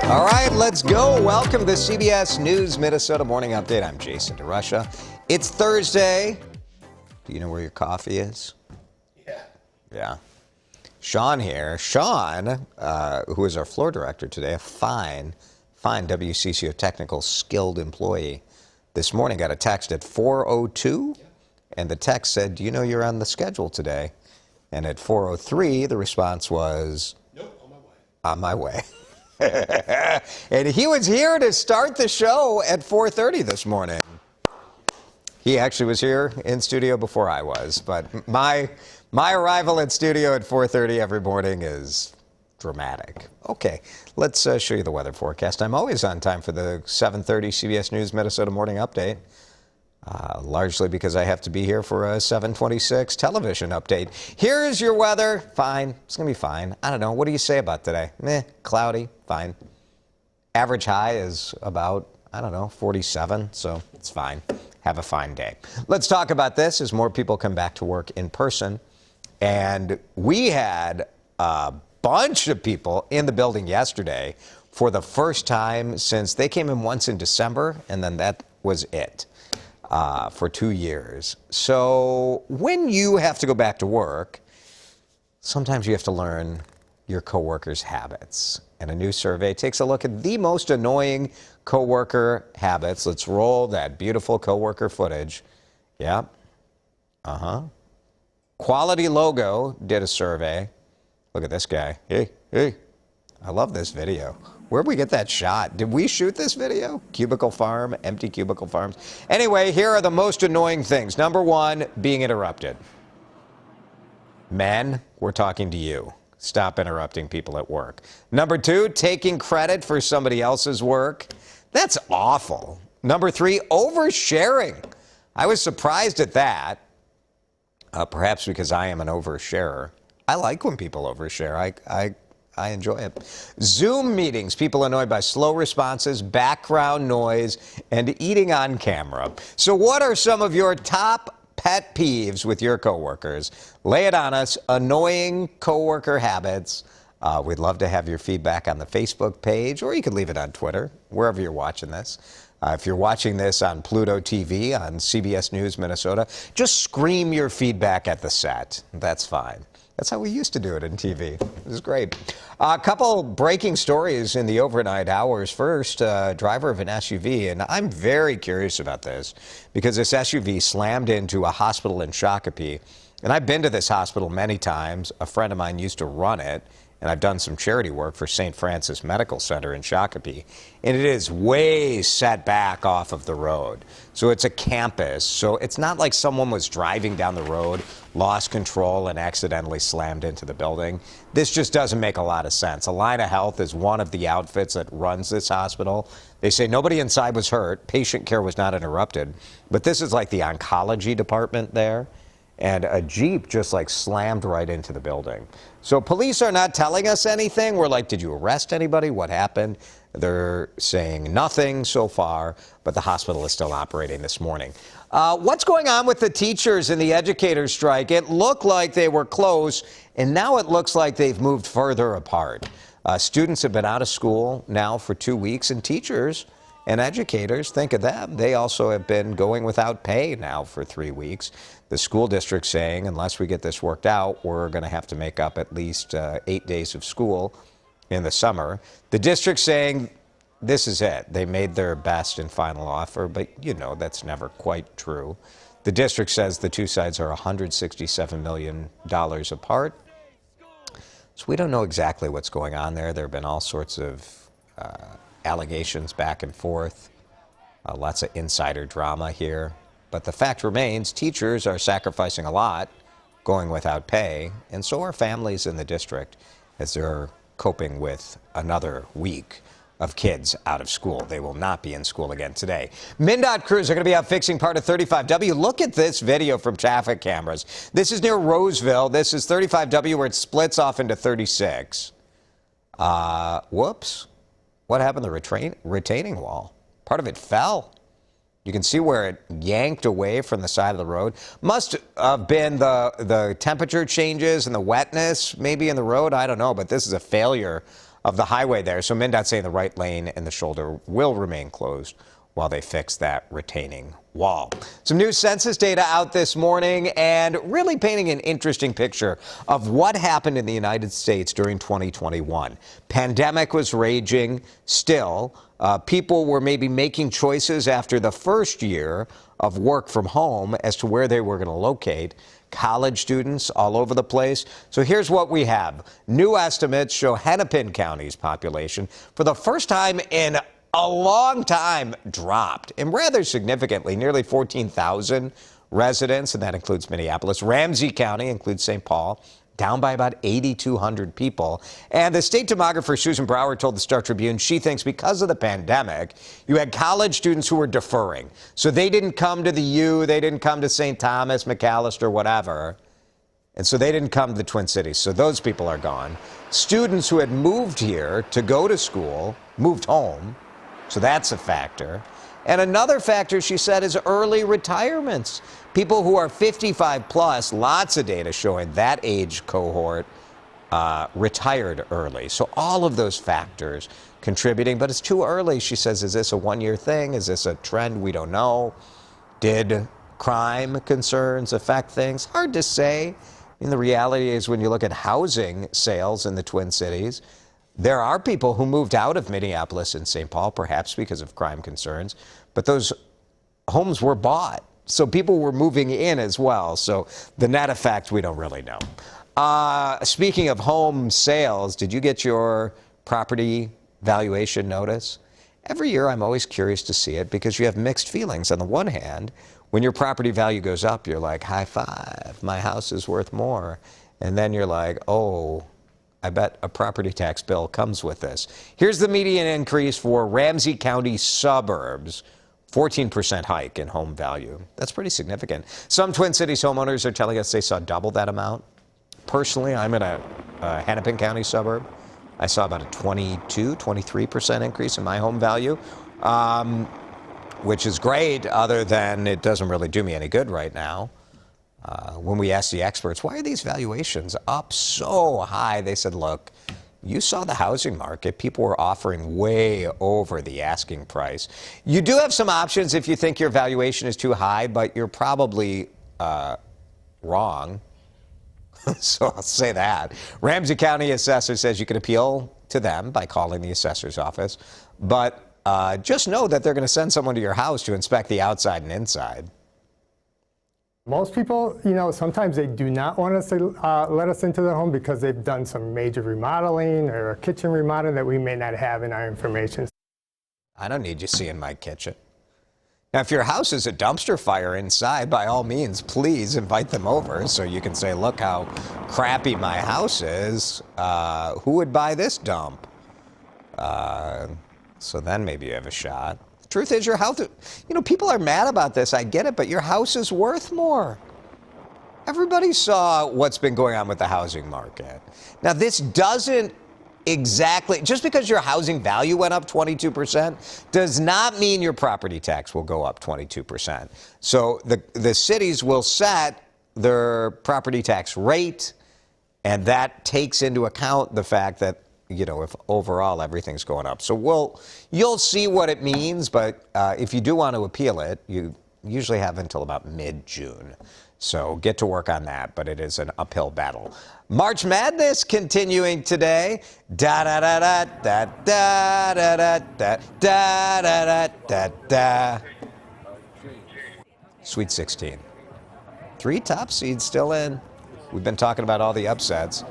All right, let's go. Welcome to the CBS News Minnesota Morning Update. I'm Jason DeRusha. It's Thursday. Do you know where your coffee is? Yeah. Sean here. Sean, who is our floor director today, a fine WCCO technical skilled employee, this morning got a text at 4:02, and the text said, "Do you know you're on the schedule today?" And at 4:03, the response was, "Nope, on my way." On my way. And he was here to start the show at 4:30 this morning. He actually was here in studio before I was, but my arrival in studio at 4:30 every morning is dramatic. Okay, let's show you the weather forecast. I'm always on time for the 7:30 CBS News Minnesota Morning Update. Largely because I have to be here for a 7:26 television update. Here is your weather. Fine. It's going to be fine. I don't know. What do you say about today? Cloudy. Fine. Average high is about, 47, so it's fine. Have a fine day. Let's talk about this as more people come back to work in person. And we had a bunch of people in the building yesterday for the first time since they came in once in December, and then that was it. For 2 years. So when you have to go back to work, sometimes you have to learn your coworkers' habits. And a new survey takes a look at the most annoying coworker habits. Let's roll that beautiful coworker footage. Yep. Quality Logo did a survey. Look at this guy. Hey. I love this video. Where'd we get that shot? Did we shoot this video? Cubicle farm, empty cubicle farms. Anyway, here are the most annoying things. Number one, being interrupted. Men, we're talking to you. Stop interrupting people at work. Number two, taking credit for somebody else's work. That's awful. Number three, oversharing. I was surprised at that. Perhaps because I am an oversharer. I like when people overshare. I enjoy it. Zoom meetings, people annoyed by slow responses, background noise, and eating on camera. So what are some of your top pet peeves with your coworkers? Lay it on us. Annoying coworker habits. We'd love to have your feedback on the Facebook page, or you could leave it on Twitter, wherever you're watching this. If you're watching this on Pluto TV, on CBS News Minnesota, just scream your feedback at the set. That's fine. That's how we used to do it in TV. It was great. A couple breaking stories in the overnight hours. First, driver of an SUV, and I'm very curious about this because this SUV slammed into a hospital in Shakopee. And I've been to this hospital many times. A friend of mine used to run it, and I've done some charity work for St. Francis Medical Center in Shakopee. And it is way set back off of the road. So it's a campus. So it's not like someone was driving down the road, lost control, and accidentally slammed into the building. This just doesn't make a lot of sense. Allina Health is one of the outfits that runs this hospital. They say nobody inside was hurt. Patient care was not interrupted. But this is like the oncology department there. And a Jeep just like slammed right into the building. So police are not telling us anything. We're like, did you arrest anybody? What happened? They're saying nothing so far, but the hospital is still operating this morning. What's going on with the teachers and the educators strike? It looked like they were close, and now it looks like they've moved further apart. Students have been out of school now for 2 weeks, and teachers and educators, think of them. They also have been going without pay now for 3 weeks. The school district saying, unless we get this worked out, we're going to have to make up at least 8 days of school in the summer. The district saying this is it. They made their best and final offer, but that's never quite true. The district says the two sides are $167 million apart. So we don't know exactly what's going on there. There have been all sorts of allegations back and forth, lots of insider drama here. But the fact remains, teachers are sacrificing a lot, going without pay, and so are families in the district as they're coping with another week of kids out of school. They will not be in school again today. MnDOT crews are going to be out fixing part of 35W. Look at this video from traffic cameras. This is near Roseville. This is 35W where it splits off into 36. Whoops. What happened to the retaining wall? Part of it fell. You can see where it yanked away from the side of the road. Must have been the temperature changes and the wetness maybe in the road. I don't know, but this is a failure of the highway there. So MnDOT saying the right lane and the shoulder will remain closed while they fix that retaining wall. Some new census data out this morning and really painting an interesting picture of what happened in the United States during 2021. Pandemic was raging still. People were maybe making choices after the first year of work from home as to where they were going to locate. College students all over the place. So here's what we have. New estimates show Hennepin County's population for the first time in a long time dropped, and rather significantly, nearly 14,000 residents, and that includes Minneapolis. Ramsey County includes St. Paul, down by about 8,200 people. And the state demographer Susan Brower told the Star Tribune she thinks because of the pandemic, you had college students who were deferring. So they didn't come to the U, they didn't come to St. Thomas, McAllister, whatever. And so they didn't come to the Twin Cities. So those people are gone. Students who had moved here to go to school moved home. So that's a factor. And another factor, she said, is early retirements. People who are 55 plus, lots of data showing that age cohort retired early. So all of those factors contributing, but it's too early. She says, is this a one-year thing? Is this a trend? We don't know. Did crime concerns affect things? Hard to say. And the reality is when you look at housing sales in the Twin Cities, there are people who moved out of Minneapolis and St. Paul, perhaps because of crime concerns, but those homes were bought. So people were moving in as well. So the net effect, we don't really know. Speaking of home sales, did you get your property valuation notice? Every year, I'm always curious to see it because you have mixed feelings. On the one hand, when your property value goes up, you're like, high five, my house is worth more. And then you're like, oh, I bet a property tax bill comes with this. Here's the median increase for Ramsey County suburbs. 14% hike in home value. That's pretty significant. Some Twin Cities homeowners are telling us they saw double that amount. Personally, I'm in a Hennepin County suburb. I saw about a 23% increase in my home value, which is great, other than it doesn't really do me any good right now. When we asked the experts, why are these valuations up so high? They said, look, you saw the housing market. People were offering way over the asking price. You do have some options if you think your valuation is too high, but you're probably wrong. So I'll say that. Ramsey County assessor says you can appeal to them by calling the assessor's office, but just know that they're going to send someone to your house to inspect the outside and inside. Most people, sometimes they do not want us to let us into their home because they've done some major remodeling or a kitchen remodeling that we may not have in our information. I don't need you seeing my kitchen. Now, if your house is a dumpster fire inside, by all means, please invite them over so you can say, look how crappy my house is. Who would buy this dump? So then maybe you have a shot. Truth is, your house, people are mad about this. I get it, but your house is worth more. Everybody saw what's been going on with the housing market. Now, this doesn't exactly, just because your housing value went up 22% does not mean your property tax will go up 22%. So the cities will set their property tax rate, and that takes into account the fact that if overall everything's going up. So you'll see what it means, but if you do want to appeal it, you usually have until about mid-June. So get to work on that, but it is an uphill battle. March Madness continuing today. Da da da da da da da da da da da da. Sweet 16. 3 top seeds still in. We've been talking about all the upsets.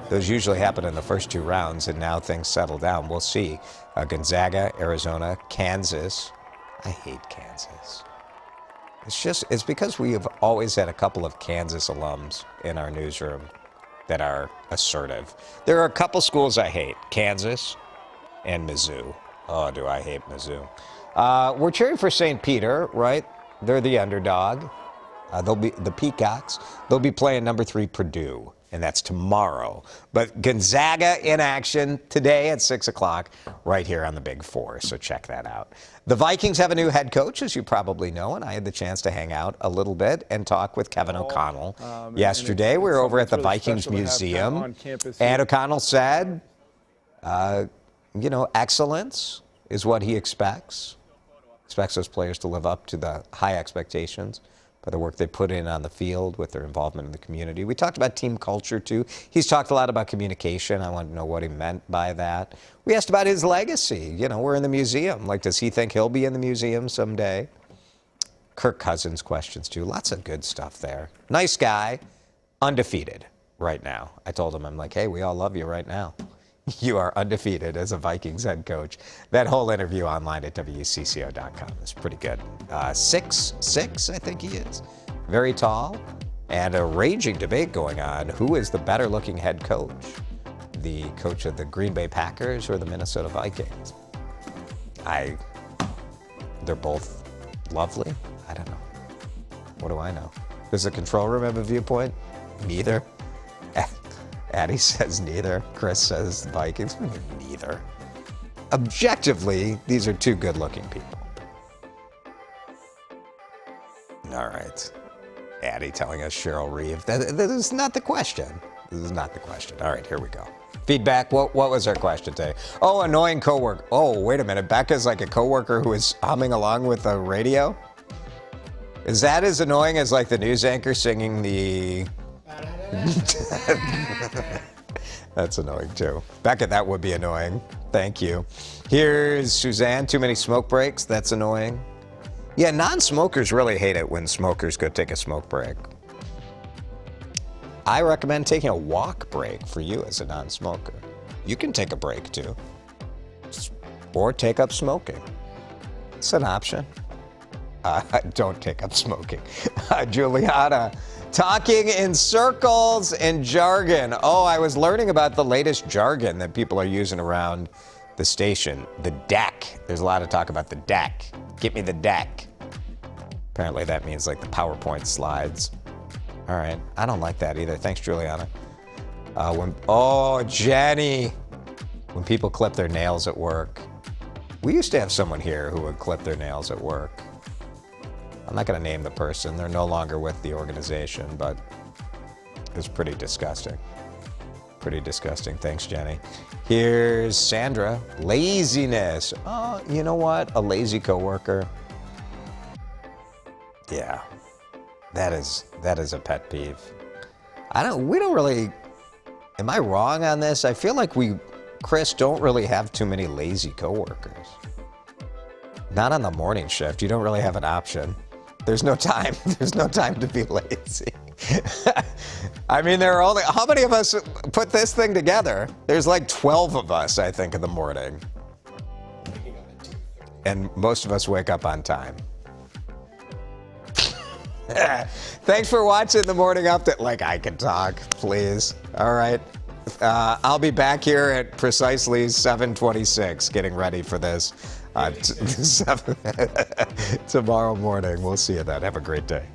Those usually happen in the first 2 rounds, and now things settle down. We'll see. Gonzaga, Arizona, Kansas. I hate Kansas. It's because we have always had a couple of Kansas alums in our newsroom that are assertive. There are a couple schools I hate, Kansas and Mizzou. Oh, do I hate Mizzou. We're cheering for St. Peter, right? They're the underdog. They'll be the Peacocks. They'll be playing number 3 Purdue, and that's tomorrow. But Gonzaga in action today at 6 o'clock right here on the Big 4, so check that out. The Vikings have a new head coach, as you probably know, and I had the chance to hang out a little bit and talk with Kevin O'Connell yesterday. We were over at the Vikings Museum, and O'Connell said, Excellence is what he expects. Expects those players to live up to the high expectations by the work they put in on the field with their involvement in the community. We talked about team culture, too. He's talked a lot about communication. I want to know what he meant by that. We asked about his legacy. We're in the museum. Does he think he'll be in the museum someday? Kirk Cousins questions, too. Lots of good stuff there. Nice guy. Undefeated right now. I told him, I'm like, hey, we all love you right now. You are undefeated as a Vikings head coach. That whole interview online at WCCO.com is pretty good. 6'6", I think he is. Very tall. And a raging debate going on. Who is the better looking head coach? The coach of the Green Bay Packers or the Minnesota Vikings? They're both lovely. I don't know. What do I know? Does the control room have a viewpoint? Neither. Addie says neither. Chris says Vikings. Neither. Objectively, these are two good-looking people. All right. Addie telling us Cheryl Reeve. That is not the question. This is not the question. All right, here we go. Feedback. What was our question today? Oh, annoying coworker. Oh, wait a minute. Becca's like a coworker who is humming along with the radio? Is that as annoying as the news anchor singing the... That's annoying too. Becca, that would be annoying. Thank you. Here's Suzanne. Too many smoke breaks. That's annoying. Yeah, non-smokers really hate it when smokers go take a smoke break. I recommend taking a walk break for you as a non-smoker. You can take a break too. Or take up smoking. It's an option. Don't take up smoking. Juliana. Talking in circles and jargon. Oh, I was learning about the latest jargon that people are using around the station. The deck. There's a lot of talk about the deck. Get me the deck. Apparently that means the PowerPoint slides. All right. I don't like that either. Thanks, Juliana. Jenny. When people clip their nails at work. We used to have someone here who would clip their nails at work. I'm not going to name the person. They're no longer with the organization, but it was pretty disgusting. Pretty disgusting. Thanks, Jenny. Here's Sandra. Laziness. Oh, you know what? A lazy coworker. Yeah, that is a pet peeve. We don't really, am I wrong on this? I feel like Chris, don't really have too many lazy coworkers. Not on the morning shift. You don't really have an option. There's no time. There's no time to be lazy. I mean, there are only, how many of us put this thing together? There's 12 of us, I think, in the morning. And most of us wake up on time. Thanks for watching the Morning Update. I can talk, please. All right. I'll be back here at precisely 7:26 getting ready for this. Tomorrow morning. We'll see you then. Have a great day.